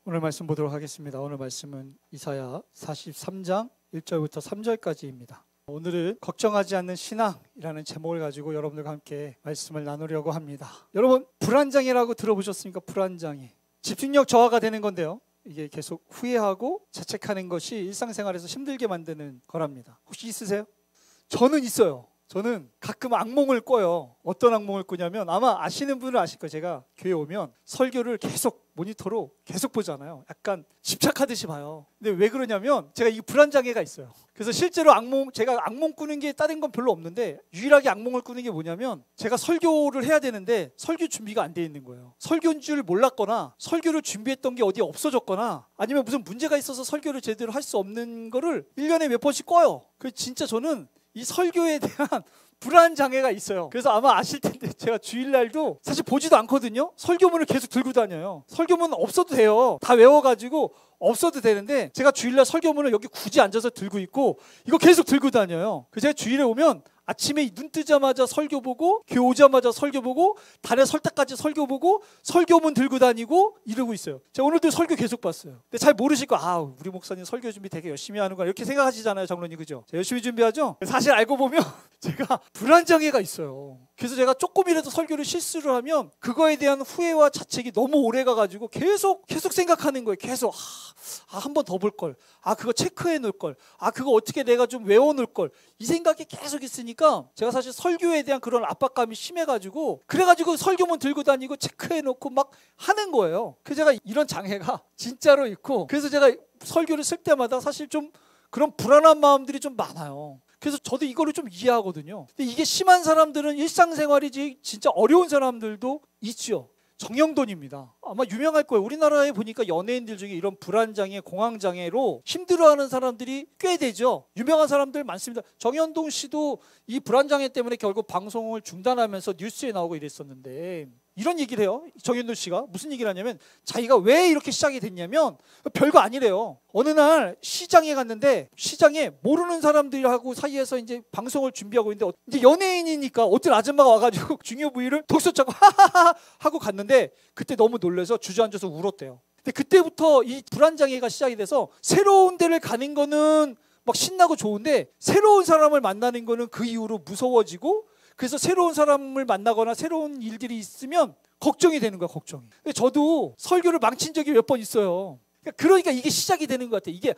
오늘 말씀 보도록 하겠습니다. 오늘 말씀은 이사야 43장 1절부터 3절까지입니다. 오늘은 걱정하지 않는 신앙이라는 제목을 가지고 여러분들과 함께 말씀을 나누려고 합니다. 여러분, 불안장애라고 들어보셨습니까? 불안장애. 집중력 저하가 되는 건데요, 이게 계속 후회하고 자책하는 것이 일상생활에서 힘들게 만드는 거랍니다. 혹시 있으세요? 저는 있어요. 저는 가끔 악몽을 꿔요. 어떤 악몽을 꾸냐면, 아마 아시는 분은 아실 거예요. 제가 교회 오면 설교를 계속 모니터로 계속 보잖아요. 약간 집착하듯이 봐요. 근데 왜 그러냐면 제가 이 불안장애가 있어요. 그래서 실제로 제가 악몽 꾸는 게 다른 건 별로 없는데, 유일하게 악몽을 꾸는 게 뭐냐면, 제가 설교를 해야 되는데 설교 준비가 안 돼 있는 거예요. 설교인 줄 몰랐거나 설교를 준비했던 게 어디 없어졌거나 아니면 무슨 문제가 있어서 설교를 제대로 할 수 없는 거를 1년에 몇 번씩 꿔요. 그래서 진짜 저는 이 설교에 대한 불안장애가 있어요. 그래서 아마 아실 텐데, 제가 주일날도 사실 보지도 않거든요. 설교문을 계속 들고 다녀요. 설교문 없어도 돼요. 다 외워가지고 없어도 되는데, 제가 주일날 설교문을 여기 굳이 앉아서 들고 있고 이거 계속 들고 다녀요. 그래서 제가 주일에 오면 아침에 눈 뜨자마자 설교 보고, 교회 오자마자 설교 보고, 달에 설 때까지 설교 보고, 설교문 들고 다니고 이러고 있어요. 제가 오늘도 설교 계속 봤어요. 근데 잘 모르실 거예요. 우리 목사님 설교 준비 되게 열심히 하는구나, 이렇게 생각하시잖아요, 장로님. 그죠? 제가 열심히 준비하죠? 사실 알고 보면 제가 불안장애가 있어요. 그래서 제가 조금이라도 설교를 실수를 하면 그거에 대한 후회와 자책이 너무 오래 가가지고 계속 생각하는 거예요. 계속 한 번 더 볼 걸, 그거 체크해 놓을 걸, 그거 어떻게 내가 좀 외워 놓을 걸, 이 생각이 계속 있으니까 제가 사실 설교에 대한 그런 압박감이 심해가지고, 그래가지고 설교문 들고 다니고 체크해 놓고 막 하는 거예요. 그래서 제가 이런 장애가 진짜로 있고, 그래서 제가 설교를 쓸 때마다 사실 좀 그런 불안한 마음들이 좀 많아요. 그래서 저도 이거를 좀 이해하거든요. 근데 이게 심한 사람들은 일상생활이지 진짜 어려운 사람들도 있죠. 정영돈입니다. 아마 유명할 거예요. 우리나라에 보니까 연예인들 중에 이런 불안장애, 공황장애로 힘들어하는 사람들이 꽤 되죠. 유명한 사람들 많습니다. 정영돈 씨도 이 불안장애 때문에 결국 방송을 중단하면서 뉴스에 나오고 이랬었는데, 이런 얘기를 해요. 정현돈 씨가 무슨 얘기를 하냐면, 자기가 왜 이렇게 시작이 됐냐면 별거 아니래요. 어느 날 시장에 갔는데, 시장에 모르는 사람들하고 사이에서 이제 방송을 준비하고 있는데, 이제 연예인이니까 어떤 아줌마가 와가지고 중요 부위를 톡 잡고 하하하 하고 갔는데, 그때 너무 놀라서 주저앉아서 울었대요. 근데 그때부터 이 불안장애가 시작이 돼서, 새로운 데를 가는 거는 막 신나고 좋은데 새로운 사람을 만나는 거는 그 이후로 무서워지고, 그래서 새로운 사람을 만나거나 새로운 일들이 있으면 걱정이 되는 거야, 걱정이. 근데 저도 설교를 망친 적이 몇 번 있어요. 그러니까 이게 시작이 되는 것 같아. 이게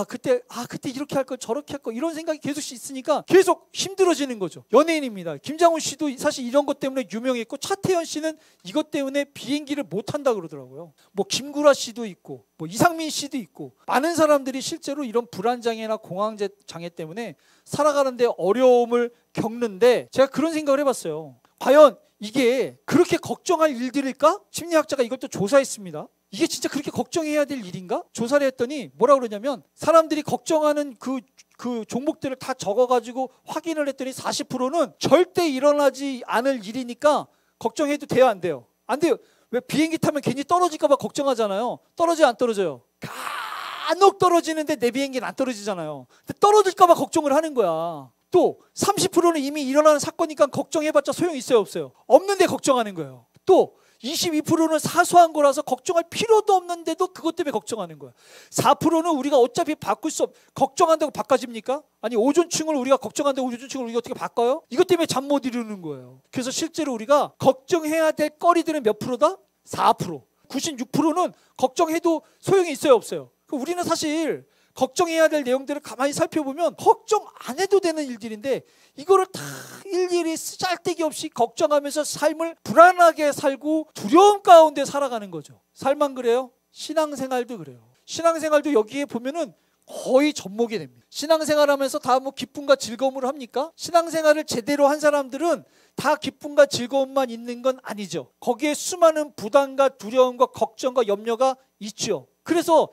그때 이렇게 할 걸, 저렇게 할 걸, 이런 생각이 계속 있으니까 계속 힘들어지는 거죠. 연예인입니다. 김장훈 씨도 사실 이런 것 때문에 유명했고, 차태현 씨는 이것 때문에 비행기를 못 탄다 그러더라고요. 뭐 김구라 씨도 있고, 뭐 이상민 씨도 있고, 많은 사람들이 실제로 이런 불안장애나 공황장애 때문에 살아가는데 어려움을 겪는데, 제가 그런 생각을 해봤어요. 과연 이게 그렇게 걱정할 일들일까? 심리학자가 이것도 조사했습니다. 이게 진짜 그렇게 걱정해야 될 일인가? 조사를 했더니 뭐라 그러냐면, 사람들이 걱정하는 그 종목들을 다 적어가지고 확인을 했더니 40%는 절대 일어나지 않을 일이니까 걱정해도 돼요, 안 돼요? 안 돼요. 왜? 비행기 타면 괜히 떨어질까 봐 걱정하잖아요. 떨어져요, 안 떨어져요? 간혹 떨어지는데 내 비행기는 안 떨어지잖아요. 근데 떨어질까 봐 걱정을 하는 거야. 또 30%는 이미 일어나는 사건이니까 걱정해봤자 소용이 있어요, 없어요? 없는데 걱정하는 거예요. 또 22%는 사소한 거라서 걱정할 필요도 없는데도 그것 때문에 걱정하는 거야. 4%는 우리가 어차피 바꿀 수 걱정한다고 바꿔집니까? 아니, 오존층을 우리가 걱정한다고 오존층을 우리가 어떻게 바꿔요? 이것 때문에 잠 못 이루는 거예요. 그래서 실제로 우리가 걱정해야 될 거리들은 몇 프로다? 4%. 96%는 걱정해도 소용이 있어요, 없어요? 우리는 사실 걱정해야 될 내용들을 가만히 살펴보면 걱정 안 해도 되는 일들인데, 이거를 다 일일이 쓰잘데기 없이 걱정하면서 삶을 불안하게 살고 두려움 가운데 살아가는 거죠. 삶만 그래요? 신앙생활도 그래요. 신앙생활도 여기에 보면은 거의 접목이 됩니다. 신앙생활하면서 다 뭐 기쁨과 즐거움을 합니까? 신앙생활을 제대로 한 사람들은 다 기쁨과 즐거움만 있는 건 아니죠. 거기에 수많은 부담과 두려움과 걱정과 염려가 있죠. 그래서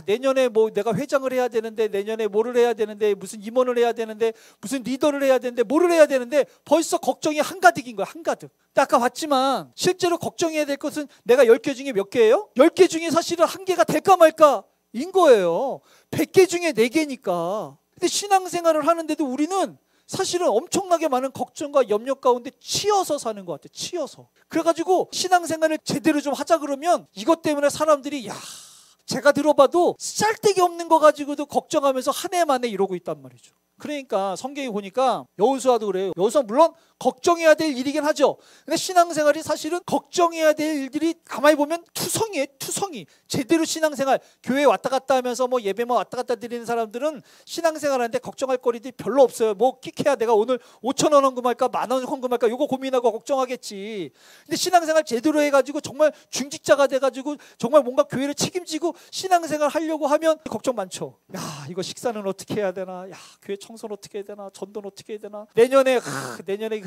내년에 뭐 내가 회장을 해야 되는데, 내년에 뭐를 해야 되는데, 무슨 임원을 해야 되는데, 무슨 리더를 해야 되는데, 뭐를 해야 되는데, 벌써 걱정이 한가득인 거야, 한가득. 근데 아까 봤지만 실제로 걱정해야 될 것은 내가 10개 중에 몇 개예요? 10개 중에 사실은 1개가 될까 말까 인 거예요. 100개 중에 4개니까. 근데 신앙생활을 하는데도 우리는 사실은 엄청나게 많은 걱정과 염려 가운데 치여서 사는 것 같아요. 치여서. 그래가지고 신앙생활을 제대로 좀 하자 그러면 이것 때문에 사람들이 제가 들어봐도 쓸데기 없는 거 가지고도 걱정하면서 한 해 만에 이러고 있단 말이죠. 그러니까 성경에 보니까 여호수아도 그래요. 여호수아 물론 걱정해야 될 일이긴 하죠. 근데 신앙생활이 사실은 걱정해야 될 일들이 가만히 보면 투성이에요. 투성이. 제대로 신앙생활, 교회 왔다 갔다 하면서 뭐 예배만 왔다 갔다 드리는 사람들은 신앙생활하는데 걱정할 거리들이 별로 없어요. 뭐 끽해야 내가 오늘 5,000원 헌금할까 10,000원 헌금할까 요거 고민하고 걱정하겠지. 근데 신앙생활 제대로 해가지고 정말 중직자가 돼가지고 정말 뭔가 교회를 책임지고 신앙생활 하려고 하면 걱정 많죠. 야, 이거 식사는 어떻게 해야 되나? 야, 교회 청소는 어떻게 해야 되나? 전도는 어떻게 해야 되나? 내년에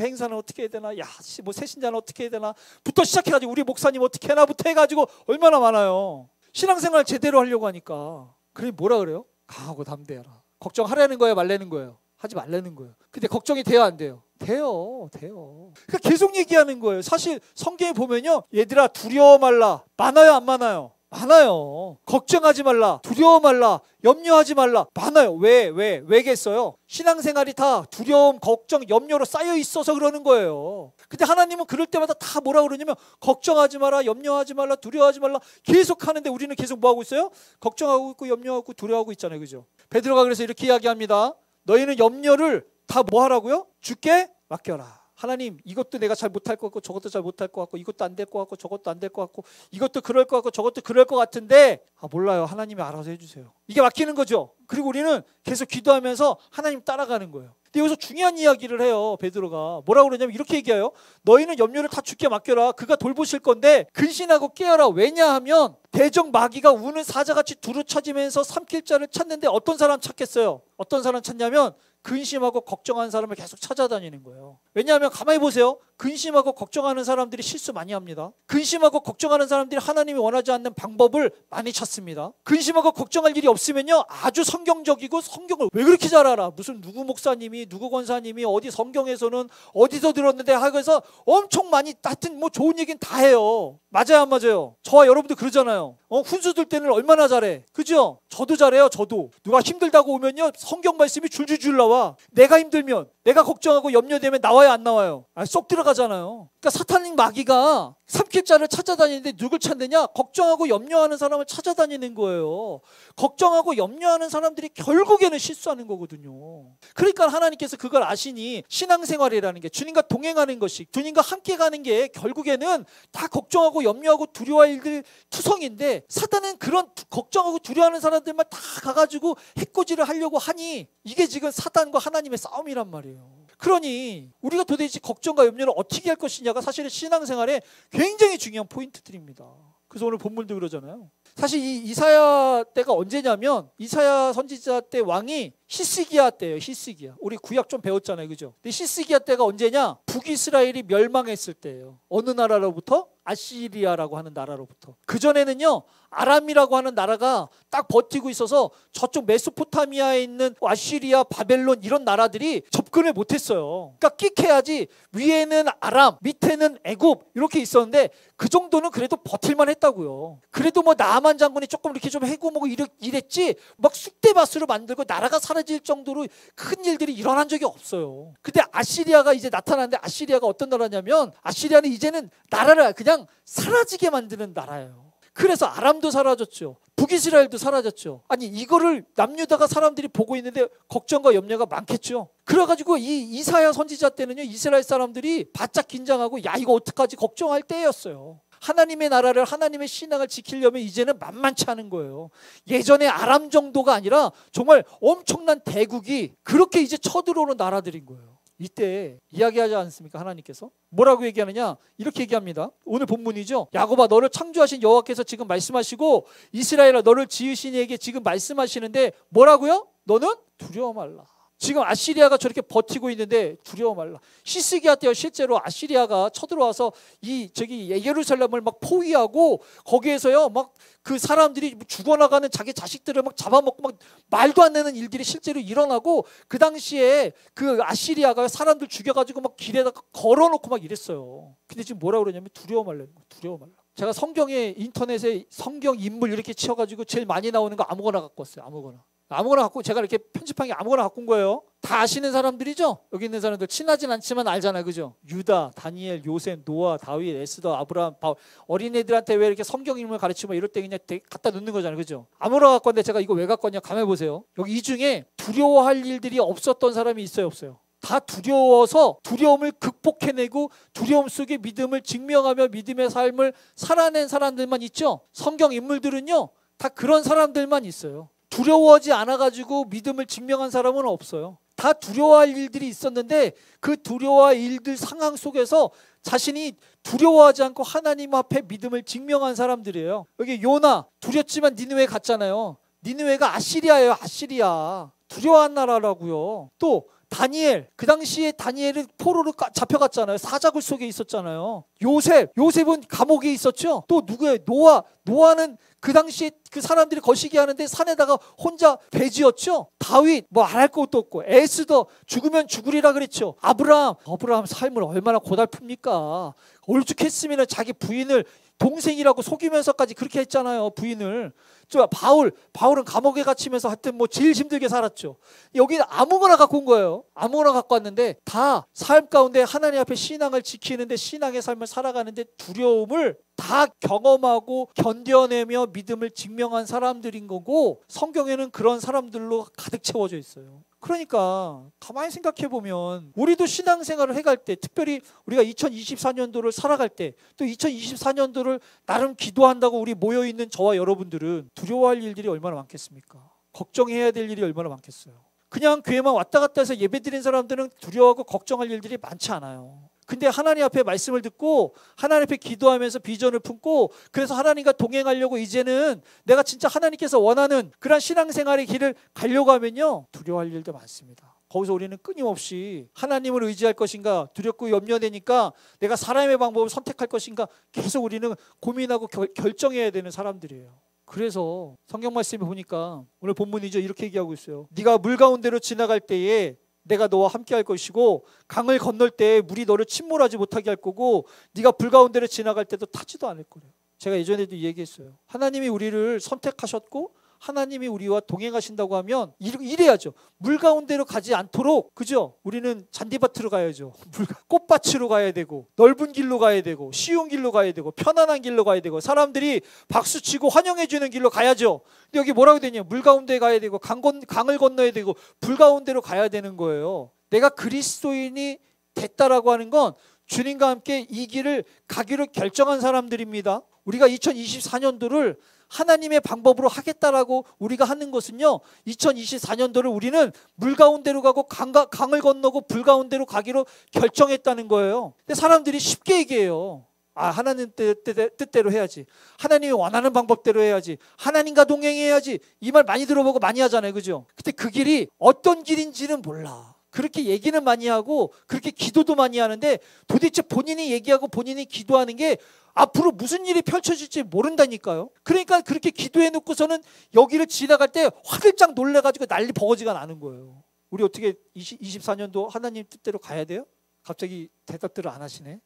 행사는 어떻게 해야 되나? 야, 뭐 새신자는 어떻게 해야 되나? 부터 시작해가지고 우리 목사님 어떻게 해나부터 해가지고 얼마나 많아요. 신앙생활 제대로 하려고 하니까. 그러니 뭐라 그래요? 강하고 담대하라. 걱정하라는 거예요, 말라는 거예요? 하지 말라는 거예요. 근데 걱정이 돼요, 안 돼요? 돼요. 그러니까 계속 얘기하는 거예요. 사실 성경에 보면요, 얘들아 두려워 말라. 많아요, 안 많아요? 많아요. 걱정하지 말라. 두려워 말라. 염려하지 말라. 많아요. 왜겠어요? 신앙생활이 다 두려움, 걱정, 염려로 쌓여 있어서 그러는 거예요. 근데 하나님은 그럴 때마다 다 뭐라 그러냐면 걱정하지 마라, 염려하지 말라, 두려워하지 말라 계속 하는데 우리는 계속 뭐 하고 있어요? 걱정하고 있고 염려하고 있고 두려워하고 있잖아요. 그죠? 베드로가 그래서 이렇게 이야기합니다. 너희는 염려를 다 뭐 하라고요? 주께 맡겨라. 하나님, 이것도 내가 잘 못할 것 같고 저것도 잘 못할 것 같고 이것도 안 될 것 같고 저것도 안 될 것 같고 이것도 그럴 것 같고 저것도 그럴 것 같은데 몰라요. 하나님이 알아서 해주세요. 이게 맡기는 거죠. 그리고 우리는 계속 기도하면서 하나님 따라가는 거예요. 근데 여기서 중요한 이야기를 해요. 베드로가 뭐라고 그러냐면 이렇게 얘기해요. 너희는 염려를 다 주께 맡겨라. 그가 돌보실 건데 근신하고 깨어라. 왜냐하면 대적 마귀가 우는 사자같이 두루 쳐지면서 삼킬 자를 찾는데 어떤 사람 찾겠어요? 어떤 사람 찾냐면 근심하고 걱정하는 사람을 계속 찾아다니는 거예요. 왜냐하면 가만히 보세요. 근심하고 걱정하는 사람들이 실수 많이 합니다. 근심하고 걱정하는 사람들이 하나님이 원하지 않는 방법을 많이 찾습니다. 근심하고 걱정할 일이 없으면요, 아주 성경적이고 성경을 왜 그렇게 잘 알아? 무슨 누구 목사님이 누구 권사님이 어디 성경에서는 어디서 들었는데 하고서 엄청 많이 하여튼 뭐 좋은 얘기는 다 해요. 맞아요, 안 맞아요? 저와 여러분도 그러잖아요. 훈수 들 때는 얼마나 잘해. 그죠? 저도 잘해요. 저도 누가 힘들다고 오면요, 성경 말씀이 줄줄줄 나와. 내가 힘들면, 내가 걱정하고 염려되면 나와요, 안 나와요? 쏙 들어가잖아요. 그러니까 사탄인 마귀가 삼킬 자를 찾아다니는데 누굴 찾느냐? 걱정하고 염려하는 사람을 찾아다니는 거예요. 걱정하고 염려하는 사람들이 결국에는 실수하는 거거든요. 그러니까 하나님께서 그걸 아시니 신앙생활이라는 게 주님과 동행하는 것이, 주님과 함께 가는 게 결국에는 다 걱정하고 염려하고 두려워할 일들 투성인데, 사탄은 그런 걱정하고 두려워하는 사람들만 다 가가지고 해코지를 하려고 하니 이게 지금 사탄과 하나님의 싸움이란 말이에요. 그러니 우리가 도대체 걱정과 염려를 어떻게 할 것이냐가 사실은 신앙생활에 굉장히 중요한 포인트들입니다. 그래서 오늘 본문도 그러잖아요. 사실 이 이사야 때가 언제냐면 이사야 선지자 때 왕이 히스기야 때예요. 히스기야. 우리 구약 좀 배웠잖아요. 그죠? 근데 히스기야 때가 언제냐? 북이스라엘이 멸망했을 때예요. 어느 나라로부터? 아시리아라고 하는 나라로부터. 그전에는요, 아람이라고 하는 나라가 딱 버티고 있어서 저쪽 메소포타미아에 있는 아시리아, 바벨론 이런 나라들이 접근을 못했어요. 그러니까 끽해야지 위에는 아람, 밑에는 애굽 이렇게 있었는데 그 정도는 그래도 버틸만 했다고요. 그래도 뭐 나아만 장군이 조금 이렇게 좀 해고먹고 이랬지 막 쑥대밭으로 만들고 나라가 사라질 정도로 큰 일들이 일어난 적이 없어요. 근데 아시리아가 이제 나타났는데, 아시리아가 어떤 나라냐면 아시리아는 이제는 나라를 그냥 사라지게 만드는 나라예요. 그래서 아람도 사라졌죠. 북이스라엘도 사라졌죠. 아니 이거를 남유다가 사람들이 보고 있는데 걱정과 염려가 많겠죠. 그래가지고 이 이사야 선지자 때는요, 이스라엘 사람들이 바짝 긴장하고 야 이거 어떡하지 걱정할 때였어요. 하나님의 나라를, 하나님의 신앙을 지키려면 이제는 만만치 않은 거예요. 예전에 아람 정도가 아니라 정말 엄청난 대국이 그렇게 이제 쳐들어오는 나라들인 거예요. 이때 이야기하지 않습니까? 하나님께서 뭐라고 얘기하느냐? 이렇게 얘기합니다. 오늘 본문이죠. 야곱아, 너를 창조하신 여호와께서 지금 말씀하시고 이스라엘아, 너를 지으신 이에게 지금 말씀하시는데 뭐라고요? 너는 두려워 말라. 지금 아시리아가 저렇게 버티고 있는데 두려워 말라. 히스기야 때요, 실제로 아시리아가 쳐들어와서 예루살렘을 막 포위하고 거기에서요 막 그 사람들이 죽어나가는 자기 자식들을 막 잡아먹고 막 말도 안 되는 일들이 실제로 일어나고, 그 당시에 그 아시리아가 사람들 죽여가지고 막 길에다가 걸어놓고 막 이랬어요. 근데 지금 뭐라 그러냐면 두려워 말라는 거예요. 두려워 말라. 제가 성경에 인터넷에 성경 인물 이렇게 치워가지고 제일 많이 나오는 거 아무거나 갖고 왔어요. 아무거나 갖고 제가 이렇게 편집한 게 아무거나 갖고 온 거예요. 다 아시는 사람들이죠? 여기 있는 사람들 친하진 않지만 알잖아요. 그죠? 유다, 다니엘, 요셉, 노아, 다윗, 에스더, 아브라함, 바울. 어린애들한테 왜 이렇게 성경 이름을 가르치면 이럴 때 그냥 갖다 놓는 거잖아요. 그죠? 아무나 갖고 왔는데 제가 이거 왜 갖고 왔냐 가만히 보세요. 여기 이 중에 두려워할 일들이 없었던 사람이 있어요, 없어요? 다 두려워서 두려움을 극복해내고 두려움 속에 믿음을 증명하며 믿음의 삶을 살아낸 사람들만 있죠. 성경 인물들은요 다 그런 사람들만 있어요. 두려워하지 않아가지고 믿음을 증명한 사람은 없어요. 다 두려워할 일들이 있었는데 그 두려워할 일들 상황 속에서 자신이 두려워하지 않고 하나님 앞에 믿음을 증명한 사람들이에요. 여기 요나 두렵지만 니느웨 갔잖아요. 니느웨가 아시리아예요. 아시리아. 두려워한 나라라고요. 또 다니엘, 그 당시에 다니엘은 포로로 잡혀갔잖아요. 사자굴 속에 있었잖아요. 요셉은 감옥에 있었죠. 또 누구예요? 노아는 그 당시에 그 사람들이 거시기 하는데 산에다가 혼자 배지었죠. 다윗 뭐 안 할 것도 없고, 에스더 죽으면 죽으리라 그랬죠. 아브라함 삶을 얼마나 고달픕니까? 얼죽했으면 자기 부인을 동생이라고 속이면서까지 그렇게 했잖아요. 부인을. 바울은 감옥에 갇히면서 하여튼 뭐 제일 힘들게 살았죠. 여기는 아무거나 갖고 온 거예요. 아무거나 갖고 왔는데 다 삶 가운데 하나님 앞에 신앙을 지키는데, 신앙의 삶을 살아가는데 두려움을 다 경험하고 견뎌내며 믿음을 증명한 사람들인 거고, 성경에는 그런 사람들로 가득 채워져 있어요. 그러니까 가만히 생각해 보면 우리도 신앙생활을 해갈 때, 특별히 우리가 2024년도를 살아갈 때, 또 2024년도를 나름 기도한다고 우리 모여있는 저와 여러분들은 두려워할 일들이 얼마나 많겠습니까? 걱정해야 될 일이 얼마나 많겠어요. 그냥 교회만 왔다 갔다 해서 예배드린 사람들은 두려워하고 걱정할 일들이 많지 않아요. 근데 하나님 앞에 말씀을 듣고 하나님 앞에 기도하면서 비전을 품고, 그래서 하나님과 동행하려고 이제는 내가 진짜 하나님께서 원하는 그런 신앙생활의 길을 가려고 하면요 두려워할 일도 많습니다. 거기서 우리는 끊임없이 하나님을 의지할 것인가, 두렵고 염려되니까 내가 사람의 방법을 선택할 것인가, 계속 우리는 고민하고 결정해야 되는 사람들이에요. 그래서 성경 말씀에 보니까 오늘 본문이죠, 이렇게 얘기하고 있어요. 네가 물 가운데로 지나갈 때에 내가 너와 함께 할 것이고, 강을 건널 때 물이 너를 침몰하지 못하게 할 거고, 네가 불 가운데로 지나갈 때도 타지도 않을 거래요. 제가 예전에도 얘기했어요. 하나님이 우리를 선택하셨고 하나님이 우리와 동행하신다고 하면 이래야죠. 물 가운데로 가지 않도록, 그죠? 우리는 잔디밭으로 가야죠. 꽃밭으로 가야 되고, 넓은 길로 가야 되고, 쉬운 길로 가야 되고, 편안한 길로 가야 되고, 사람들이 박수치고 환영해 주는 길로 가야죠. 근데 여기 뭐라고 되냐? 물 가운데 가야 되고, 강을 건너야 되고, 불 가운데로 가야 되는 거예요. 내가 그리스도인이 됐다라고 하는 건 주님과 함께 이 길을 가기로 결정한 사람들입니다. 우리가 2024년도를 하나님의 방법으로 하겠다라고 우리가 하는 것은요, 2024년도를 우리는 물 가운데로 가고 강을 건너고 불 가운데로 가기로 결정했다는 거예요. 근데 사람들이 쉽게 얘기해요. 하나님 뜻대로 해야지, 하나님이 원하는 방법대로 해야지, 하나님과 동행해야지, 이 말 많이 들어보고 많이 하잖아요. 그죠? 근데 그 길이 어떤 길인지는 몰라. 그렇게 얘기는 많이 하고 그렇게 기도도 많이 하는데, 도대체 본인이 얘기하고 본인이 기도하는 게 앞으로 무슨 일이 펼쳐질지 모른다니까요. 그러니까 그렇게 기도해 놓고서는 여기를 지나갈 때 화들짝 놀래가지고 난리 버거지가 나는 거예요. 우리 어떻게 24년도 하나님 뜻대로 가야 돼요? 갑자기 대답들을 안 하시네.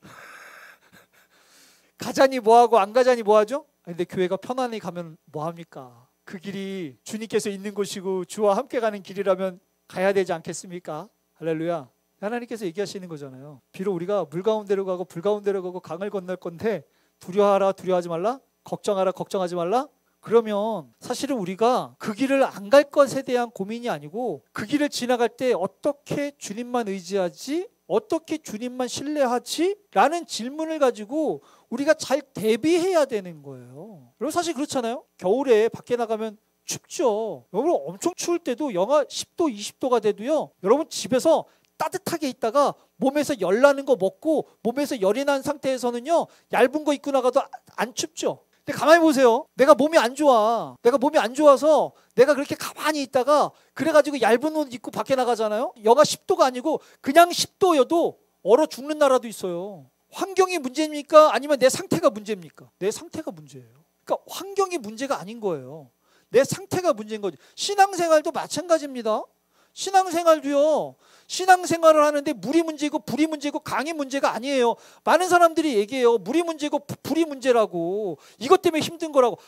가자니 뭐하고 안 가자니 뭐하죠? 근데 교회가 편안히 가면 뭐합니까? 그 길이 주님께서 있는 곳이고 주와 함께 가는 길이라면 가야 되지 않겠습니까? 할렐루야. 하나님께서 얘기하시는 거잖아요. 비록 우리가 물 가운데로 가고 불 가운데로 가고 강을 건널 건데, 두려워하라 두려워하지 말라, 걱정하라 걱정하지 말라. 그러면 사실은 우리가 그 길을 안 갈 것에 대한 고민이 아니고, 그 길을 지나갈 때 어떻게 주님만 의지하지, 어떻게 주님만 신뢰하지? 라는 질문을 가지고 우리가 잘 대비해야 되는 거예요. 여러분 사실 그렇잖아요. 겨울에 밖에 나가면 춥죠. 여러분 엄청 추울 때도 영하 10도 20도가 돼도요, 여러분 집에서 따뜻하게 있다가 몸에서 열 나는 거 먹고 몸에서 열이 난 상태에서는요 얇은 거 입고 나가도 안 춥죠. 근데 가만히 보세요. 내가 몸이 안 좋아서 내가 그렇게 가만히 있다가 그래가지고 얇은 옷 입고 밖에 나가잖아요. 영하 10도가 아니고 그냥 10도여도 얼어 죽는 나라도 있어요. 환경이 문제입니까? 아니면 내 상태가 문제입니까? 내 상태가 문제예요. 그러니까 환경이 문제가 아닌 거예요. 내 상태가 문제인 거죠. 신앙생활도 마찬가지입니다. 신앙생활도요, 신앙생활을 하는데 물이 문제고 불이 문제고 강이 문제가 아니에요. 많은 사람들이 얘기해요. 물이 문제고 불이 문제라고, 이것 때문에 힘든 거라고.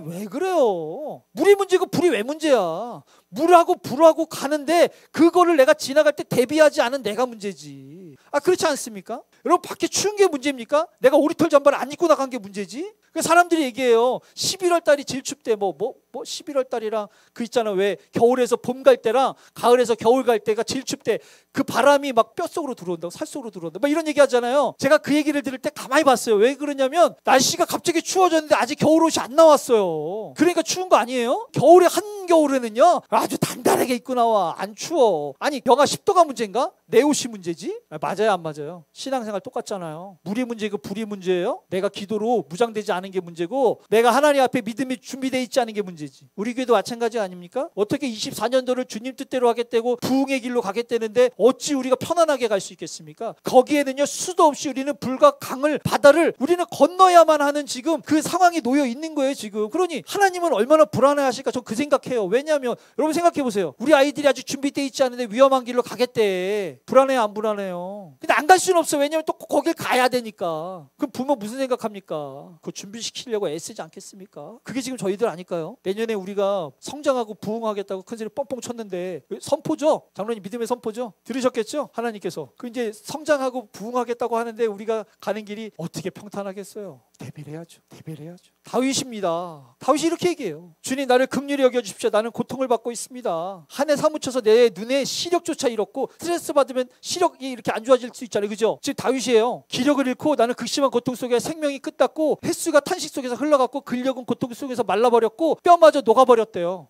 왜 그래요? 물이 문제고 불이 왜 문제야? 물하고 불하고 가는데 그거를 내가 지나갈 때 대비하지 않은 내가 문제지. 그렇지 않습니까? 여러분, 밖에 추운 게 문제입니까? 내가 오리털 잠바를 안 입고 나간 게 문제지? 사람들이 얘기해요. 11월 달이 제일 춥대. 11월 달이랑 그 있잖아. 왜 겨울에서 봄 갈 때랑 가을에서 겨울 갈 때가 제일 춥대. 그 바람이 막 뼛속으로 들어온다고, 살속으로 들어온다. 막 이런 얘기 하잖아요. 제가 그 얘기를 들을 때 가만히 봤어요. 왜 그러냐면 날씨가 갑자기 추워졌는데 아직 겨울옷이 안 나왔어요. 그러니까 추운 거 아니에요? 겨울에 한겨울에는요 아주 단단하게 입고 나와. 안 추워. 아니, 영하 10도가 문제인가? 내 옷이 문제지? 맞아요, 안 맞아요? 신앙생활 똑같잖아요. 물이 문제고 불이 문제예요? 내가 기도로 무장되지 않은 게 문제고 내가 하나님 앞에 믿음이 준비되어 있지 않은 게 문제지. 우리 교회도 마찬가지 아닙니까? 어떻게 24년도를 주님 뜻대로 하겠다고 부흥의 길로 가겠다는데 어찌 우리가 편안하게 갈 수 있겠습니까? 거기에는요 수도 없이 우리는 불과 강을, 바다를 우리는 건너야만 하는 지금 그 상황이 놓여 있는 거예요 지금. 그러니 하나님은 얼마나 불안해하실까 저 그 생각해요. 왜냐하면 여러분 생각해 보세요. 우리 아이들이 아직 준비되어 있지 않은데 위험한 길로 가겠대. 불안해요, 안 불안해요? 근데 안 갈 수는 없어. 왜냐하면 또 거길 가야 되니까. 그럼 부모 무슨 생각합니까? 그 준비시키려고 애쓰지 않겠습니까? 그게 지금 저희들 아닐까요? 내년에 우리가 성장하고 부흥하겠다고 큰소리 뻥뻥 쳤는데 선포죠? 장로님 믿음의 선포죠? 들으셨겠죠? 하나님께서 그 이제 성장하고 부흥하겠다고 하는데 우리가 가는 길이 어떻게 평탄하겠어요? 대비를 해야죠. 대비를 해야죠. 다윗입니다. 다윗이 이렇게 얘기해요. 주님, 나를 긍휼히 여겨주십시오. 나는 고통을 받고 있습니다. 한 해 사무쳐서 내 눈에 시력조차 잃었고 스트레스 받으면 시력이 이렇게 안 좋아질 수 있잖아요. 그죠? 지금 다윗이에요. 기력을 잃고 나는 극심한 고통 속에 생명이 끝났고 횟수가 탄식 속에서 흘러갔고 근력은 고통 속에서 말라버렸고 뼈마저 녹아버렸대요.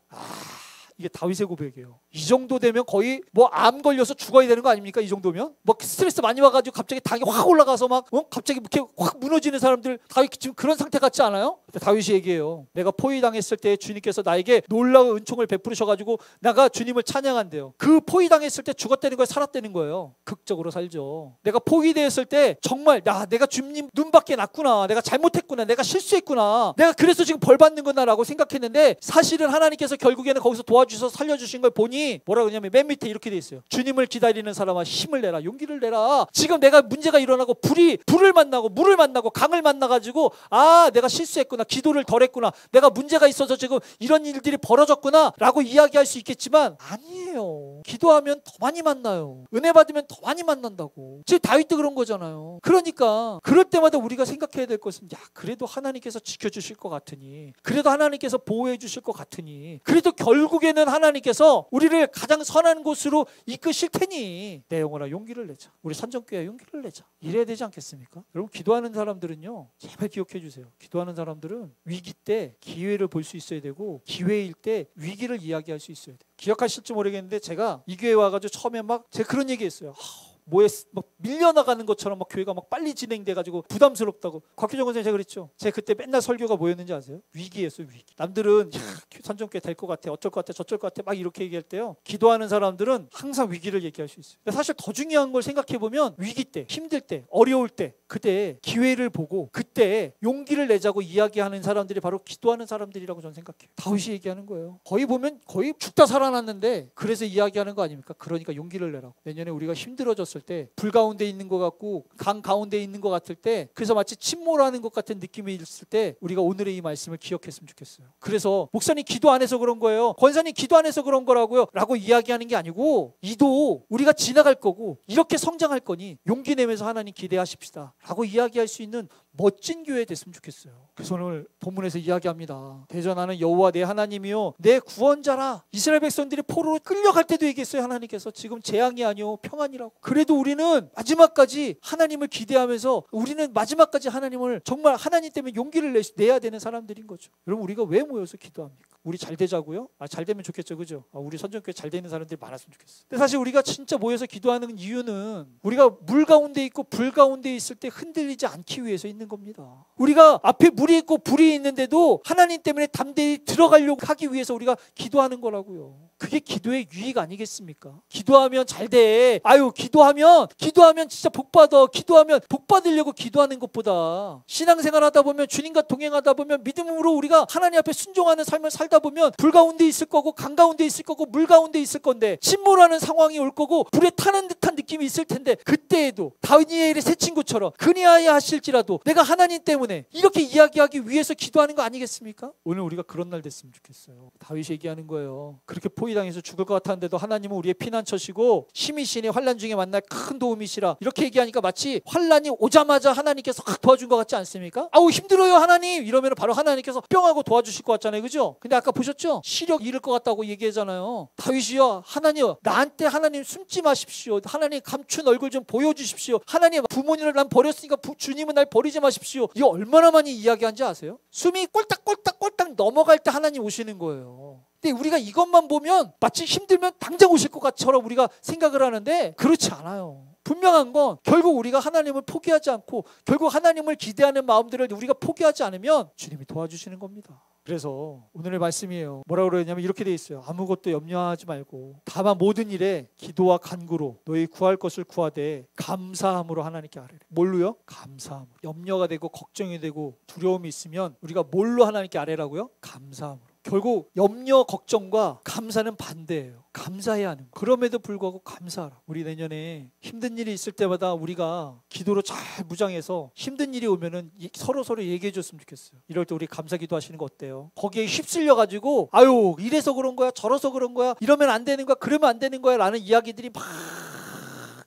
이게 다윗의 고백이에요. 이 정도 되면 거의 암 걸려서 죽어야 되는 거 아닙니까? 이 정도면 스트레스 많이 와가지고 갑자기 당이 확 올라가서 갑자기 이렇게 확 무너지는 사람들, 다윗 지금 그런 상태 같지 않아요? 다윗이 얘기해요. 내가 포위당했을 때 주님께서 나에게 놀라운 은총을 베푸셔가지고 내가 주님을 찬양한대요. 그 포위당했을 때 죽었다는 거예요, 살았다는 거예요? 극적으로 살죠. 내가 포위되었을 때 정말 내가 주님 눈밖에 났구나, 내가 잘못했구나, 내가 실수했구나, 내가 그래서 지금 벌 받는 거나라고 생각했는데 사실은 하나님께서 결국에는 거기서 도와주셔서 살려주신 걸 보니 뭐라 그러냐면 맨 밑에 이렇게 돼 있어요. 주님을 기다리는 사람아 힘을 내라, 용기를 내라. 지금 내가 문제가 일어나고 불을 만나고 물을 만나고 강을 만나가지고 내가 실수했구나, 기도를 덜 했구나, 내가 문제가 있어서 지금 이런 일들이 벌어졌구나 라고 이야기할 수 있겠지만 아니에요. 기도하면 더 많이 만나요. 은혜 받으면 더 많이 만난다고. 지금 다윗도 그런 거잖아요. 그러니까 그럴 때마다 우리가 생각해야 될 것은 그래도 하나님께서 지켜주실 것 같으니, 그래도 하나님께서 보호해 주실 것 같으니, 그래도 결국에는 하나님께서 우리를 가장 선한 곳으로 이끄실 테니 내 영혼아 용기를 내자. 우리 선정교회 용기를 내자. 이래야 되지 않겠습니까? 여러분, 기도하는 사람들은요 제발 기억해 주세요. 기도하는 사람들은 위기 때 기회를 볼 수 있어야 되고 기회일 때 위기를 이야기할 수 있어야 돼요. 기억하실지 모르겠는데 제가 이 교회 와가지고 처음에 제가 그런 얘기 했어요. 밀려나가는 것처럼 교회가 빨리 진행돼가지고 부담스럽다고. 곽규정 선생님, 제가 그랬죠. 제가 그때 맨날 설교가 뭐였는지 아세요? 위기였어요, 위기. 남들은 선정교회 될 것 같아, 어쩔 것 같아, 저쩔 것 같아 이렇게 얘기할 때요, 기도하는 사람들은 항상 위기를 얘기할 수 있어요. 근데 사실 더 중요한 걸 생각해보면 위기 때, 힘들 때, 어려울 때, 그때 기회를 보고 그때 용기를 내자고 이야기하는 사람들이 바로 기도하는 사람들이라고 저는 생각해요. 다윗이 얘기하는 거예요. 거의 보면 거의 죽다 살아났는데 그래서 이야기하는 거 아닙니까? 그러니까 용기를 내라고. 내년에 우리가 힘들어졌을 때, 불 가운데 있는 것 같고 강 가운데 있는 것 같을 때, 그래서 마치 침몰하는 것 같은 느낌이 있을 때 우리가 오늘의 이 말씀을 기억했으면 좋겠어요. 그래서 목사님 기도 안 해서 그런 거예요, 권사님 기도 안 해서 그런 거라고요 라고 이야기하는 게 아니고, 이도 우리가 지나갈 거고 이렇게 성장할 거니 용기 내면서 하나님 기대하십시다 라고 이야기할 수 있는 멋진 교회 됐으면 좋겠어요. 그래서 오늘 본문에서 이야기합니다. 대전하는 여호와 내 하나님이요 내 구원자라. 이스라엘 백성들이 포로로 끌려갈 때도 얘기했어요. 하나님께서 지금 재앙이 아니요 평안이라고. 그래도 우리는 마지막까지 하나님을 기대하면서 우리는 마지막까지 하나님을 정말 하나님 때문에 용기를 내야 되는 사람들인 거죠. 여러분, 우리가 왜 모여서 기도합니까? 우리 잘 되자고요? 잘 되면 좋겠죠, 그죠? 우리 선정교회 잘 되는 사람들이 많았으면 좋겠어요. 근데 사실 우리가 진짜 모여서 기도하는 이유는 우리가 물 가운데 있고 불 가운데 있을 때 흔들리지 않기 위해서 있는 겁니다. 우리가 앞에 물이 있고 불이 있는데도 하나님 때문에 담대히 들어가려고 하기 위해서 우리가 기도하는 거라고요. 그게 기도의 유익 아니겠습니까? 기도하면 잘 돼. 기도하면 진짜 복 받아. 기도하면 복 받으려고 기도하는 것보다 신앙생활 하다 보면, 주님과 동행하다 보면, 믿음으로 우리가 하나님 앞에 순종하는 삶을 살다 보면 불 가운데 있을 거고 강 가운데 있을 거고 물 가운데 있을 건데 침몰하는 상황이 올 거고 불에 타는 듯한 느낌이 있을 텐데, 그때에도 다니엘의 세 친구처럼 그리하여 하실지라도 내가 하나님 때문에 이렇게 이야기하기 위해서 기도하는 거 아니겠습니까? 오늘 우리가 그런 날 됐으면 좋겠어요. 다윗이 얘기하는 거예요. 그렇게 포위 포로비 당해서 죽을 것 같았는데도 하나님은 우리의 피난처시고 힘이 시니 환난 중에 만날 큰 도움이시라. 이렇게 얘기하니까 마치 환난이 오자마자 하나님께서 확 도와준 것 같지 않습니까? 아우 힘들어요 하나님 이러면 바로 하나님께서 뿅 하고 도와주실 것 같잖아요, 그죠? 근데 아까 보셨죠? 시력 잃을 것 같다고 얘기하잖아요. 다윗이요, 하나님 나한테 하나님 숨지 마십시오. 하나님 감춘 얼굴 좀 보여주십시오. 하나님 부모님을 난 버렸으니까 주님은 날 버리지 마십시오. 이거 얼마나 많이 이야기한지 아세요? 숨이 꼴딱꼴딱 넘어갈 때 하나님 오시는 거예요. 근데 우리가 이것만 보면 마치 힘들면 당장 오실 것 같처럼 우리가 생각을 하는데 그렇지 않아요. 분명한 건 결국 우리가 하나님을 포기하지 않고 결국 하나님을 기대하는 마음들을 우리가 포기하지 않으면 주님이 도와주시는 겁니다. 그래서 오늘의 말씀이에요. 뭐라고 그러냐면 이렇게 돼 있어요. 아무것도 염려하지 말고 다만 모든 일에 기도와 간구로 너희 구할 것을 구하되 감사함으로 하나님께 아뢰라. 뭘로요? 감사함으로. 염려가 되고 걱정이 되고 두려움이 있으면 우리가 뭘로 하나님께 아뢰라고요? 감사함으로. 결국 염려, 걱정과 감사는 반대예요. 감사해야 하는 거. 그럼에도 불구하고 감사하라. 우리 내년에 힘든 일이 있을 때마다 우리가 기도로 잘 무장해서 힘든 일이 오면은 서로 얘기해 줬으면 좋겠어요. 이럴 때 우리 감사 기도하시는 거 어때요? 거기에 휩쓸려 가지고 아유 이래서 그런 거야 저래서 그런 거야 이러면 안 되는 거야 그러면 안 되는 거야 라는 이야기들이 막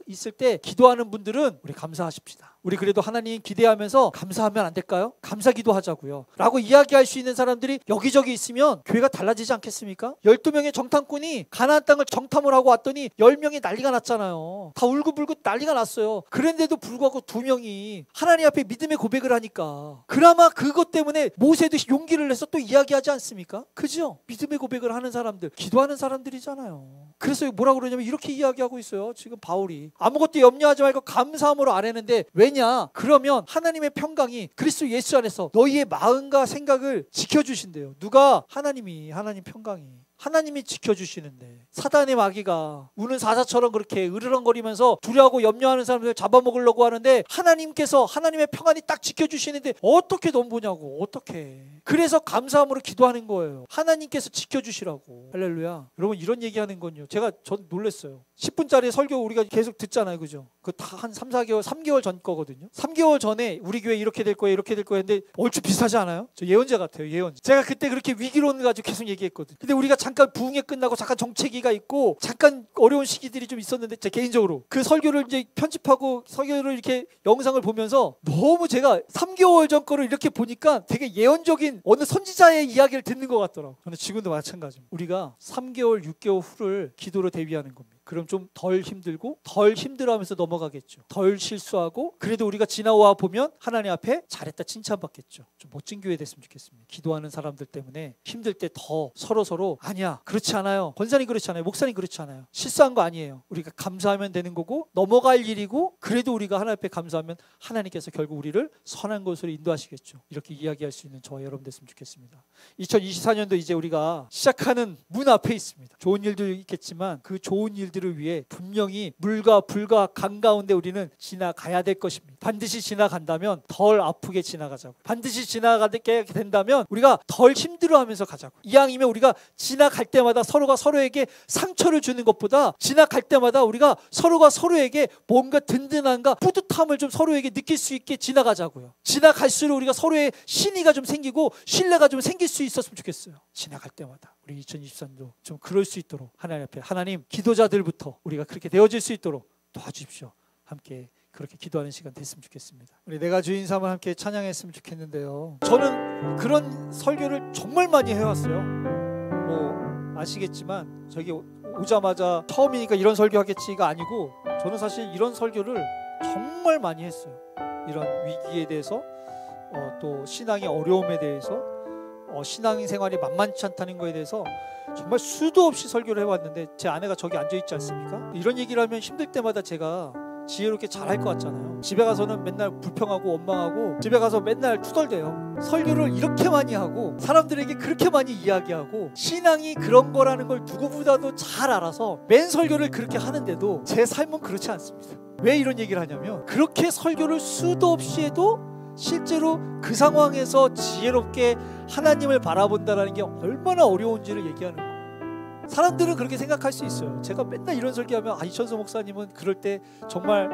있을 때 기도하는 분들은 우리 감사하십시다. 우리 그래도 하나님 기대하면서 감사하면 안 될까요? 감사 기도하자고요 라고 이야기할 수 있는 사람들이 여기저기 있으면 교회가 달라지지 않겠습니까? 12명의 정탐꾼이 가나안 땅을 정탐을 하고 왔더니 10명이 난리가 났잖아요. 다 울고불고 난리가 났어요. 그런데도 불구하고 2명이 하나님 앞에 믿음의 고백을 하니까 그나마 그것 때문에 모세도 용기를 내서 또 이야기하지 않습니까? 그죠? 믿음의 고백을 하는 사람들, 기도하는 사람들이잖아요. 그래서 뭐라고 그러냐면 이렇게 이야기하고 있어요. 지금 바울이 아무것도 염려하지 말고 감사함으로 아뢰는데 왜냐? 그러면 하나님의 평강이 그리스도 예수 안에서 너희의 마음과 생각을 지켜주신대요. 누가? 하나님이, 하나님 평강이. 하나님이 지켜주시는데 사단의 마귀가 우는 사자처럼 그렇게 으르렁거리면서 두려워하고 염려하는 사람들 잡아먹으려고 하는데 하나님께서 하나님의 평안이 딱 지켜주시는데 어떻게 넘보냐고. 어떻게. 그래서 감사함으로 기도하는 거예요. 하나님께서 지켜주시라고. 할렐루야. 여러분 이런 얘기하는 건요 전 놀랐어요. 10분짜리 설교 우리가 계속 듣잖아요, 그죠? 그 다 한 3-4개월 3개월 전 거거든요. 3개월 전에 우리 교회 이렇게 될 거예요 이렇게 될 거예요 근데 얼추 비슷하지 않아요? 저 예언자 같아요. 예언자. 제가 그때 그렇게 위기론을 가지고 계속 얘기했거든요. 근데 우리가 잠깐 부흥회 끝나고 잠깐 정체기가 있고 잠깐 어려운 시기들이 좀 있었는데 제 개인적으로 그 설교를 이제 편집하고 설교를 이렇게 영상을 보면서 너무 제가 3개월 전 거를 이렇게 보니까 되게 예언적인 어느 선지자의 이야기를 듣는 것 같더라고요. 저는 지금도 마찬가지입니다. 우리가 3개월 6개월 후를 기도로 대비하는 겁니다. 그럼 좀 덜 힘들고 덜 힘들어하면서 넘어가겠죠. 덜 실수하고 그래도 우리가 지나와 보면 하나님 앞에 잘했다 칭찬받겠죠. 좀 멋진 교회 됐으면 좋겠습니다. 기도하는 사람들 때문에 힘들 때 더 서로 아니야 그렇지 않아요. 권사님 그렇지 않아요. 목사님 그렇지 않아요. 실수한 거 아니에요. 우리가 감사하면 되는 거고 넘어갈 일이고 그래도 우리가 하나님 앞에 감사하면 하나님께서 결국 우리를 선한 곳으로 인도하시겠죠. 이렇게 이야기할 수 있는 저와 여러분 됐으면 좋겠습니다. 2024년도 이제 우리가 시작하는 문 앞에 있습니다. 좋은 일도 있겠지만 그 좋은 일들을 위해 분명히 물과 불과 강 가운데 우리는 지나가야 될 것입니다. 반드시 지나간다면 덜 아프게 지나가자고. 반드시 지나가게 된다면 우리가 덜 힘들어하면서 가자고. 이왕이면 우리가 지나갈 때마다 서로가 서로에게 상처를 주는 것보다 지나갈 때마다 우리가 서로가 서로에게 뭔가 든든함과 뿌듯함을 좀 서로에게 느낄 수 있게 지나가자고요. 지나갈수록 우리가 서로의 신의가 좀 생기고 신뢰가 좀 생길 수 있었으면 좋겠어요. 지나갈 때마다 우리 2023도 좀 그럴 수 있도록 하나님 앞에 하나님 기도자들부터 우리가 그렇게 되어질 수 있도록 도와주십시오. 함께 그렇게 기도하는 시간 됐으면 좋겠습니다. 우리 내가 주인 삼을 함께 찬양했으면 좋겠는데요. 저는 그런 설교를 정말 많이 해왔어요. 뭐 아시겠지만 저기 오자마자 처음이니까 이런 설교 하겠지가 아니고 저는 사실 이런 설교를 정말 많이 했어요. 이런 위기에 대해서 또 신앙의 어려움에 대해서 신앙생활이 만만치 않다는 거에 대해서 정말 수도 없이 설교를 해왔는데 제 아내가 저기 앉아있지 않습니까? 이런 얘기를 하면 힘들 때마다 제가 지혜롭게 잘할 것 같잖아요. 집에 가서는 맨날 불평하고 원망하고 집에 가서 맨날 투덜대요. 설교를 이렇게 많이 하고 사람들에게 그렇게 많이 이야기하고 신앙이 그런 거라는 걸 누구보다도 잘 알아서 맨 설교를 그렇게 하는데도 제 삶은 그렇지 않습니다. 왜 이런 얘기를 하냐면 그렇게 설교를 수도 없이 해도 실제로 그 상황에서 지혜롭게 하나님을 바라본다는 게 얼마나 어려운지를 얘기하는 거예요. 사람들은 그렇게 생각할 수 있어요. 제가 맨날 이런 설교하면 이천수 목사님은 그럴 때 정말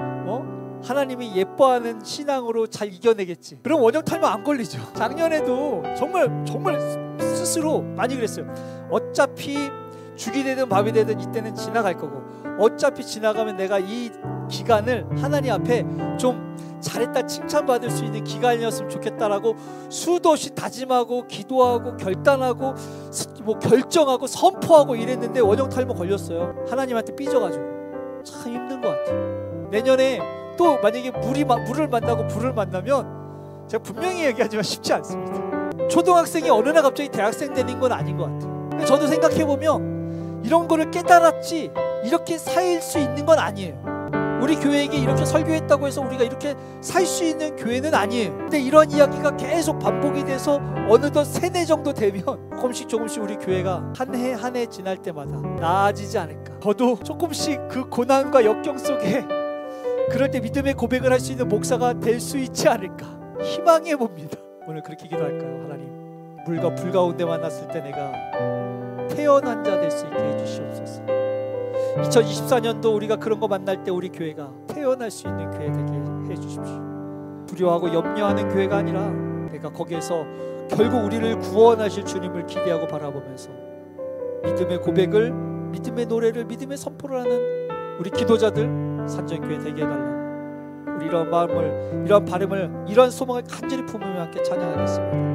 하나님이 예뻐하는 신앙으로 잘 이겨내겠지. 그럼 원형 탈모 안 걸리죠. 작년에도 정말 스스로 많이 그랬어요. 어차피 죽이 되든 밥이 되든 이때는 지나갈 거고, 어차피 지나가면 내가 이 기간을 하나님 앞에 좀 잘했다 칭찬받을 수 있는 기간이었으면 좋겠다라고 수도 없이 다짐하고 기도하고 결단하고 뭐 결정하고 선포하고 이랬는데 원형탈모 걸렸어요. 하나님한테 삐져가지고. 참 힘든 것 같아요. 내년에 또 만약에 물을 만나고 불을 만나면, 제가 분명히 얘기하지만 쉽지 않습니다. 초등학생이 어느 날 갑자기 대학생 되는 건 아닌 것 같아요. 근데 저도 생각해보면 이런 거를 깨달았지 이렇게 살 수 있는 건 아니에요. 우리 교회에게 이렇게 설교했다고 해서 우리가 이렇게 살 수 있는 교회는 아니에요. 근데 이런 이야기가 계속 반복이 돼서 어느덧 3-4 정도 되면 조금씩 우리 교회가 한 해 한 해 지날 때마다 나아지지 않을까. 저도 조금씩 그 고난과 역경 속에 그럴 때 믿음의 고백을 할 수 있는 목사가 될 수 있지 않을까 희망해 봅니다. 오늘 그렇게 기도할까요? 하나님, 물과 불 가운데 만났을 때 내가 태어난 자 될 수 있게 해주시옵소서. 2024년도 우리가 그런 거 만날 때 우리 교회가 태어날 수 있는 교회 되게 해주십시오. 두려워하고 염려하는 교회가 아니라 내가 거기에서 결국 우리를 구원하실 주님을 기대하고 바라보면서 믿음의 고백을, 믿음의 노래를, 믿음의 선포를 하는 우리 기도자들 산전교회 되게 해달라고, 우리 이런 마음을, 이런 바람을, 이런 소망을 간절히 품으며 함께 찬양하겠습니다.